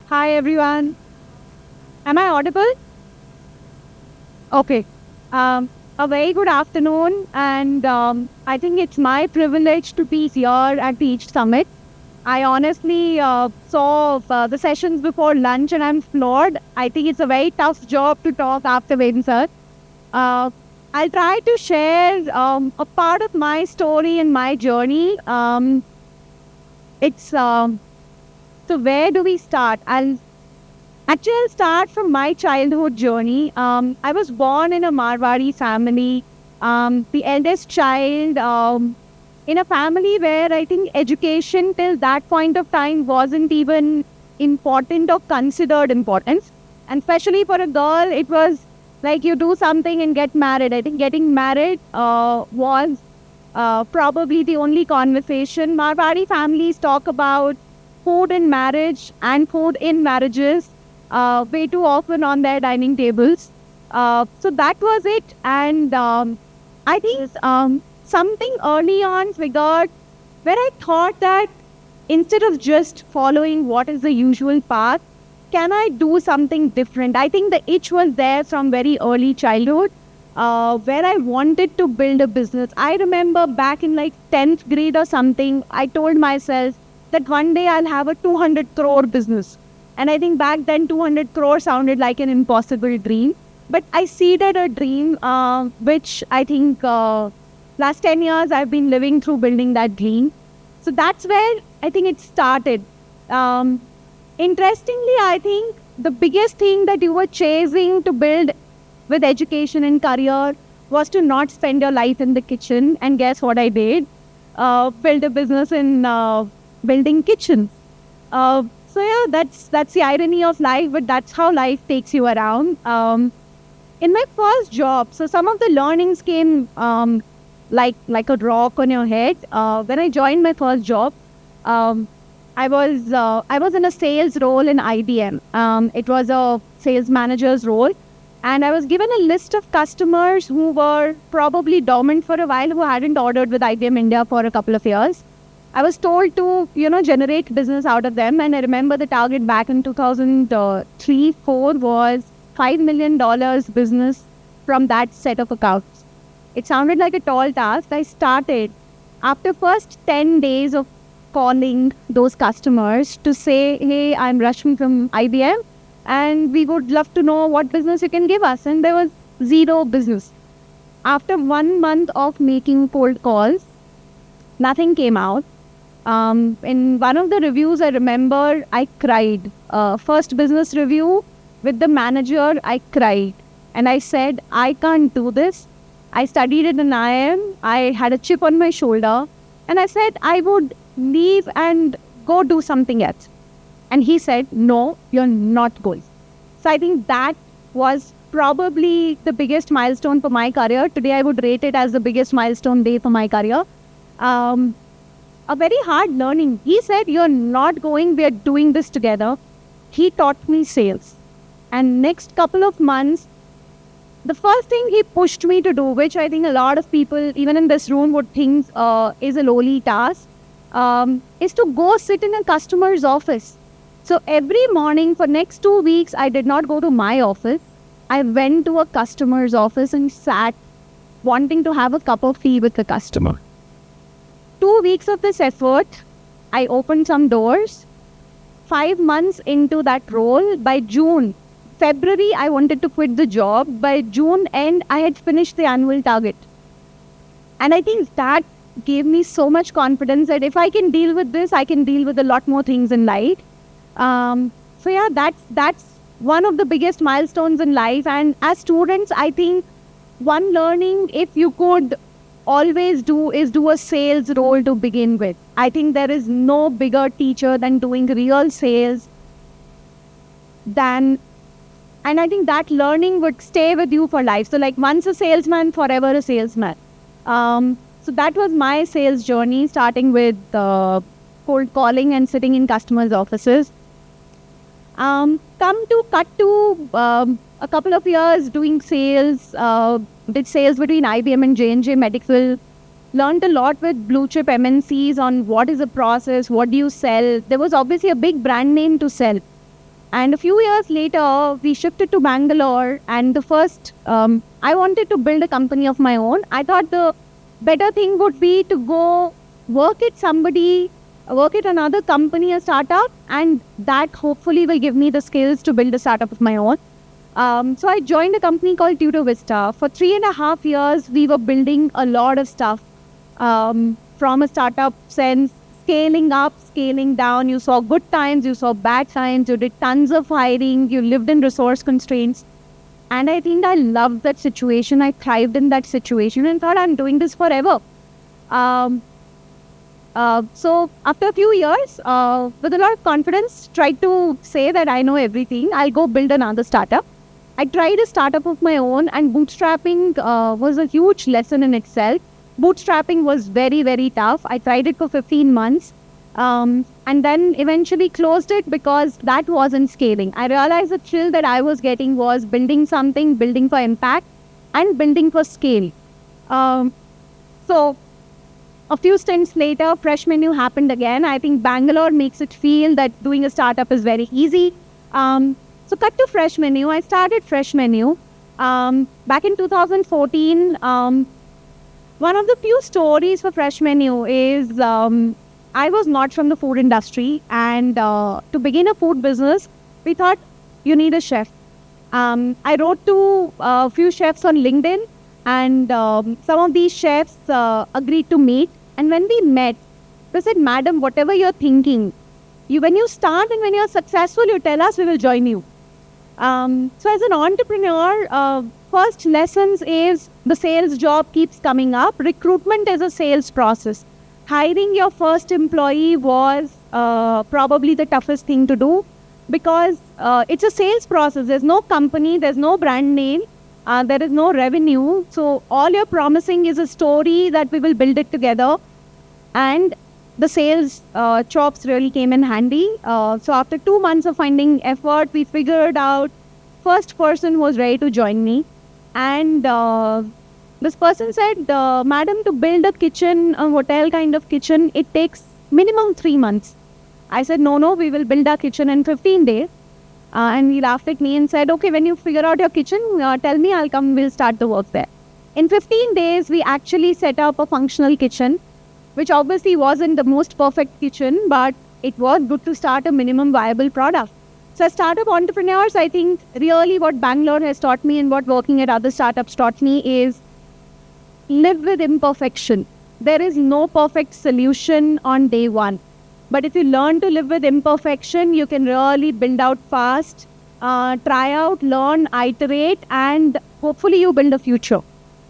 Hi everyone. Am I audible? Okay. A very good afternoon, and I think it's my privilege to be here at the Each Summit. I honestly saw the sessions before lunch, and I'm floored. I think it's a very tough job to talk after Veden sir. Uh, I'll try to share a part of my story and my journey. It's So where do we start? I'll start from my childhood journey. I was born in a Marwari family, the eldest child, in a family where I think education till that point of time wasn't even important or considered important. And especially for a girl, it was like you do something and get married. I think getting married was probably the only conversation. Marwari families talk about food in marriage and food in marriages way too often on their dining tables. So that was it. And I think something early on figured where I thought that instead of just following what is the usual path, can I do something different? I think the itch was there from very early childhood where I wanted to build a business. I remember back in like 10th grade or something, I told myself that one day I'll have a 200 crore business. And I think back then 200 crore sounded like an impossible dream. But I seeded a dream, which I think last 10 years I've been living through building that dream. So that's where I think it started. Um, Interestingly, I think the biggest thing that you were chasing to build with education and career was to not spend your life in the kitchen. And guess what I did? Build a business in building kitchens. So yeah, that's the irony of life, but that's how life takes you around. In my first job, so some of the learnings came like a rock on your head. When I joined my first job, um, I was in a sales role in IBM. It was a sales manager's role, and I was given a list of customers who were probably dormant for a while, who hadn't ordered with IBM India for a couple of years. I was told to, generate business out of them. And I remember the target back in 2003, 4 was $5 million business from that set of accounts. It sounded like a tall task. I started after first 10 days of calling those customers to say, hey, I'm Rashmi from IBM and we would love to know what business you can give us. And there was zero business. After 1 month of making cold calls, nothing came out. In one of the reviews, I remember I cried. First business review with the manager, I cried. And I said, I can't do this. I studied at an IIM. I had a chip on my shoulder. And I said, I would leave and go do something else. And he said, no, you're not going. So I think that was probably the biggest milestone for my career. Today, I would rate it as the biggest milestone day for my career. A very hard learning. He said, you're not going, we are doing this together. He taught me sales. And next couple of months, the first thing he pushed me to do, which I think a lot of people, even in this room, would think is a lowly task, is to go sit in a customer's office. So every morning for next 2 weeks, I did not go to my office. I went to a customer's office and sat wanting to have a cup of tea with the customer. 2 weeks of this effort, I opened some doors. 5 months into that role, by February, I wanted to quit the job. By June end, I had finished the annual target. And I think that gave me so much confidence that if I can deal with this, I can deal with a lot more things in life. So yeah, that's one of the biggest milestones in life. And as students, I think one learning, if you could always do, is do a sales role to begin with. I think there is no bigger teacher than doing real sales and I think that learning would stay with you for life. So like once a salesman, forever a salesman. So that was my sales journey, starting with cold calling and sitting in customers' offices. Cut to a couple of years doing sales, did sales between IBM and J&J Medical, learned a lot with blue chip MNCs on what is the process, what do you sell. There was obviously a big brand name to sell. And a few years later, we shifted to Bangalore. And the first, I wanted to build a company of my own. I thought the better thing would be to go work at another company, a startup, and that hopefully will give me the skills to build a startup of my own. So I joined a company called Tutor Vista. For 3.5 years, we were building a lot of stuff from a startup sense, scaling up, scaling down. You saw good times, you saw bad times, you did tons of hiring, you lived in resource constraints. And I think I loved that situation. I thrived in that situation and thought I'm doing this forever. Um, so after a few years, with a lot of confidence, tried to say that I know everything. I'll go build another startup. I tried a startup of my own, and bootstrapping was a huge lesson in itself. Bootstrapping was very, very tough. I tried it for 15 months and then eventually closed it because that wasn't scaling. I realized the thrill that I was getting was building something, building for impact, and building for scale. So a few stints later, Fresh Menu happened again. I think Bangalore makes it feel that doing a startup is very easy. So cut to Fresh Menu. I started Fresh Menu back in 2014. One of the few stories for Fresh Menu is I was not from the food industry, and to begin a food business, we thought you need a chef. I wrote to a few chefs on LinkedIn, and some of these chefs agreed to meet. And when we met, they said, "Madam, whatever you're thinking, when you start and when you're successful, you tell us, we will join you." So as an entrepreneur, first lessons is the sales job keeps coming up. Recruitment is a sales process. Hiring your first employee was probably the toughest thing to do because it's a sales process. There's no company, there's no brand name, there is no revenue. So all you're promising is a story that we will build it together. And the sales chops really came in handy. So after 2 months of finding effort, we figured out first person was ready to join me. And this person said, "Madam, to build a kitchen, a hotel kind of kitchen, it takes minimum 3 months." I said, no, we will build our kitchen in 15 days. And he laughed at me and said, "Okay, when you figure out your kitchen, tell me, I'll come, we'll start the work there." In 15 days, we actually set up a functional kitchen, which obviously wasn't the most perfect kitchen, but it was good to start a minimum viable product. So as startup entrepreneurs, I think really what Bangalore has taught me and what working at other startups taught me is live with imperfection. There is no perfect solution on day one. But if you learn to live with imperfection, you can really build out fast, try out, learn, iterate, and hopefully you build a future.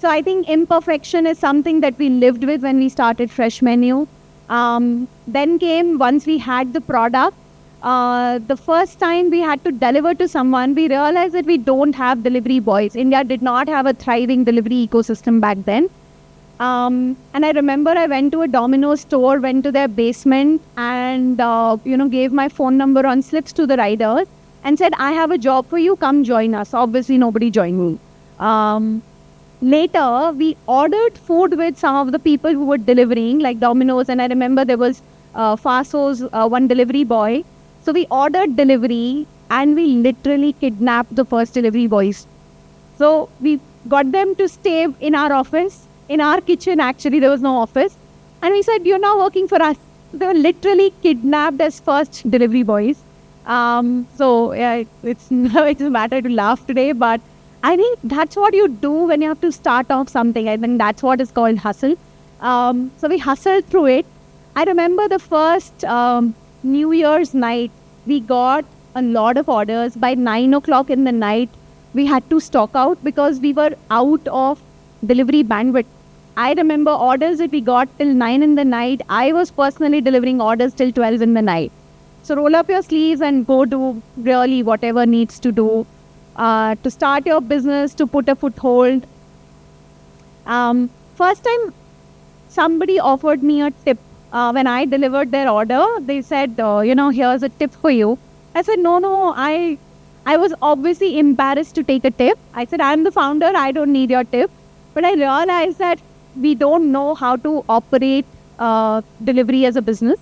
So I think imperfection is something that we lived with when we started Fresh Menu. Then came once we had the product. The first time we had to deliver to someone, we realized that we don't have delivery boys. India did not have a thriving delivery ecosystem back then. And I remember I went to a Domino's store, went to their basement and, gave my phone number on slips to the riders and said, "I have a job for you, come join us." Obviously, nobody joined me. Later, we ordered food with some of the people who were delivering, like Domino's, and I remember there was Faso's one delivery boy. So we ordered delivery and we literally kidnapped the first delivery boys. So we got them to stay in our office, in our kitchen actually, there was no office. And we said, "You're now working for us." They were literally kidnapped as first delivery boys. It's a matter to laugh today, but I think that's what you do when you have to start off something. I think that's what is called hustle. So we hustled through it. I remember the first New Year's night, we got a lot of orders. By 9 o'clock in the night, we had to stock out because we were out of delivery bandwidth. I remember orders that we got till 9 in the night. I was personally delivering orders till 12 in the night. So roll up your sleeves and go do really whatever needs to do to start your business, to put a foothold. First time somebody offered me a tip. When I delivered their order, they said, "Here's a tip for you." I said, no, I was obviously embarrassed to take a tip. I said, "I'm the founder, I don't need your tip." But I realized that we don't know how to operate delivery as a business.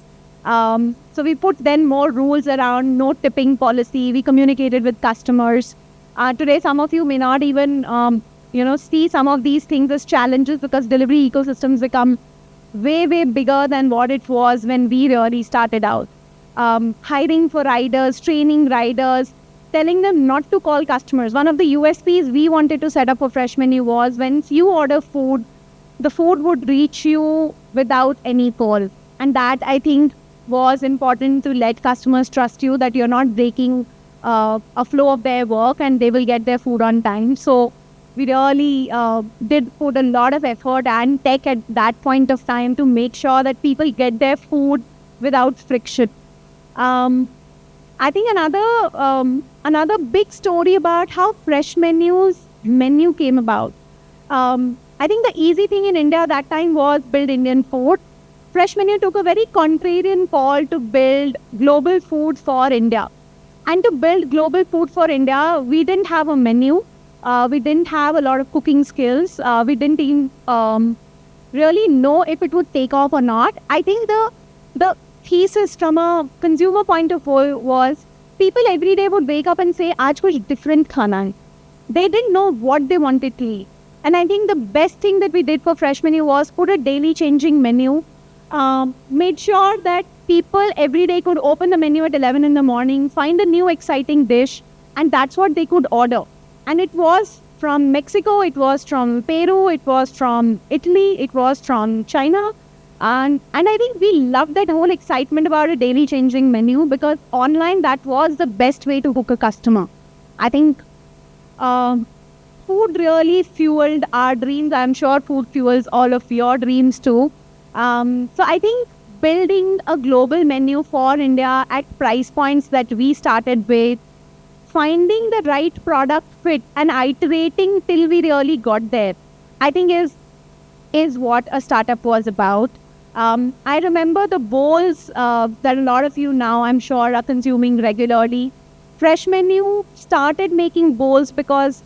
So we put then more rules around no tipping policy. We communicated with customers. Today, some of you may not even, see some of these things as challenges because delivery ecosystems become way, way bigger than what it was when we really started out. Hiring for riders, training riders, telling them not to call customers. One of the USPs we wanted to set up for Fresh Menu was when you order food, the food would reach you without any call. And that, I think, was important to let customers trust you that you're not breaking a flow of their work and they will get their food on time. So we really did put a lot of effort and tech at that point of time to make sure that people get their food without friction. I think another big story about how Fresh menu came about. I think the easy thing in India that time was build Indian food. Fresh Menu took a very contrarian call to build global food for India. And to build global food for India, we didn't have a menu. We didn't have a lot of cooking skills. We didn't even really know if it would take off or not. I think the thesis from a consumer point of view was people every day would wake up and say, "Aaj kuch different khana hai." They didn't know what they wanted to eat. And I think the best thing that we did for Fresh Menu was put a daily changing menu. Made sure that people every day could open the menu at 11 in the morning, find a new exciting dish, and that's what they could order. And it was from Mexico, it was from Peru, it was from Italy, it was from China. And I think we loved that whole excitement about a daily changing menu because online that was the best way to hook a customer. I think food really fueled our dreams. I'm sure food fuels all of your dreams too. So I think building a global menu for India at price points that we started with, finding the right product fit and iterating till we really got there, I think is what a startup was about. I remember the bowls that a lot of you now, I'm sure, are consuming regularly. Fresh Menu started making bowls because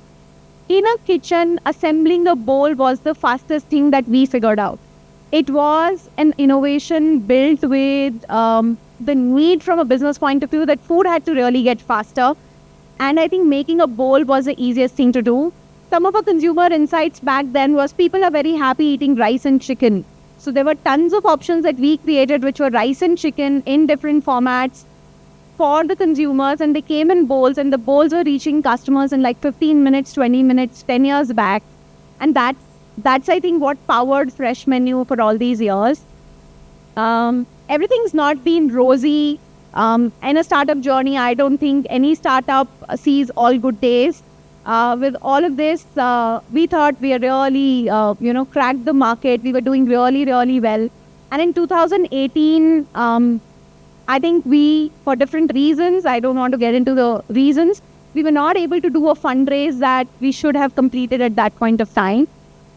in a kitchen, assembling a bowl was the fastest thing that we figured out. It was an innovation built with the need from a business point of view that food had to really get faster. And I think making a bowl was the easiest thing to do. Some of our consumer insights back then was people are very happy eating rice and chicken. So there were tons of options that we created which were rice and chicken in different formats for the consumers, and they came in bowls, and the bowls were reaching customers in like 15 minutes, 20 minutes, 10 years back. And that's I think what powered Fresh Menu for all these years. Everything's not been rosy. In a startup journey, I don't think any startup sees all good days. With all of this, we thought we really, cracked the market. We were doing really, really well. And in 2018, I think we, for different reasons, I don't want to get into the reasons, we were not able to do a fundraise that we should have completed at that point of time.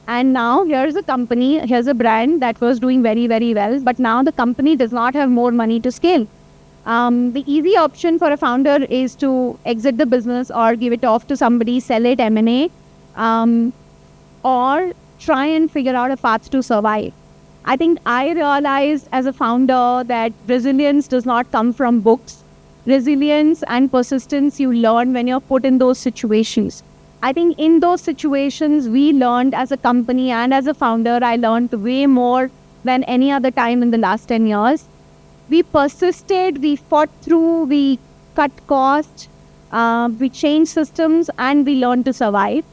And now here's a company, here's a brand that was doing very, very well. But now the company does not have more money to scale. The easy option for a founder is to exit the business or give it off to somebody, sell it, M&A, or try and figure out a path to survive. I think I realized as a founder that resilience does not come from books. Resilience and persistence you learn when you're put in those situations. I think in those situations we learned as a company and as a founder, I learned way more than any other time in the last 10 years. We persisted, we fought through, we cut costs, we changed systems, and we learned to survive.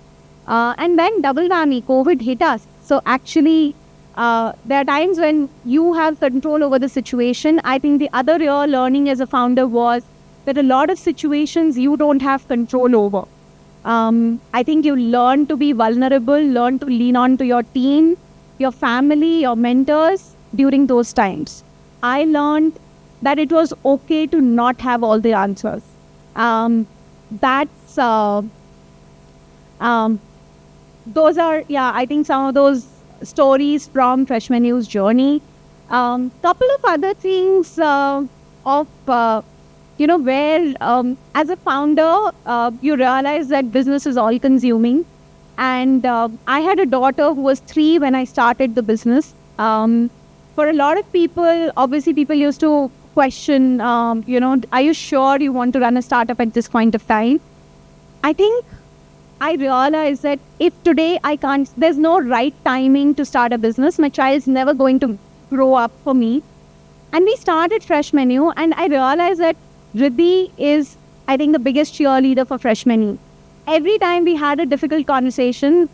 And then double whammy, COVID hit us. So actually, there are times when you have control over the situation. I think the other real learning as a founder was that a lot of situations you don't have control over. I think you learn to be vulnerable, learn to lean on to your team, your family, your mentors during those times. I learned that it was okay to not have all the answers. Those are, I think some of those stories from Fresh Menu's journey. Couple of other things where as a founder, you realize that business is all consuming. And I had a daughter who was 3 when I started the business. For a lot of people, obviously people used to question, are you sure you want to run a startup at this point of time? I think I realized that if today I can't, there's no right timing to start a business. My child's never going to grow up for me. And we started Fresh Menu, and I realized that Riddhi is, I think, the biggest cheerleader for Fresh Menu. Every time we had a difficult conversation,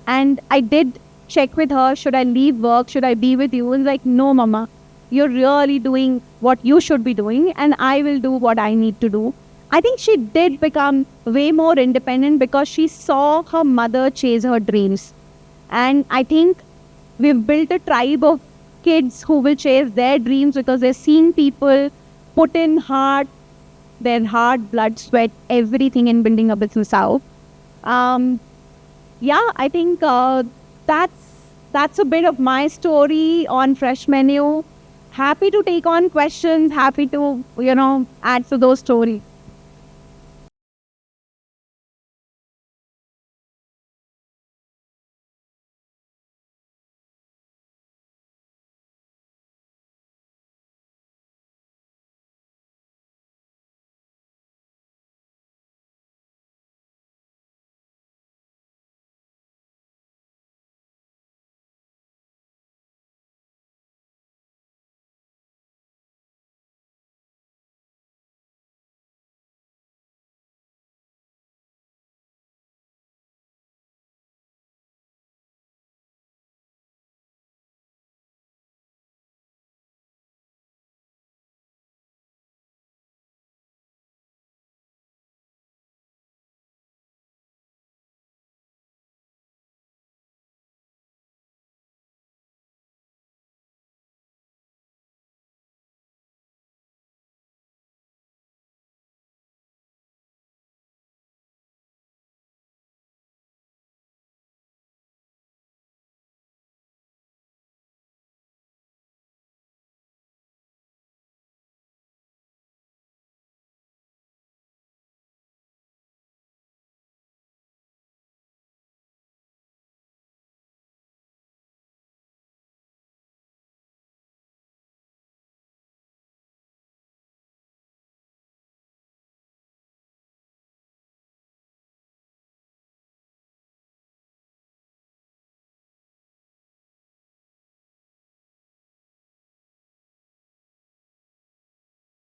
and I did check with her, should I leave work? Should I be with you? And like, no, mama, you're really doing what you should be doing, and I will do what I need to do. I think she did become way more independent because she saw her mother chase her dreams. And I think we've built a tribe of kids who will chase their dreams because they're seeing people put in their heart, blood, sweat, everything in building a business out. I think that's a bit of my story on Fresh Menu. Happy to take on questions. Happy to add to those stories.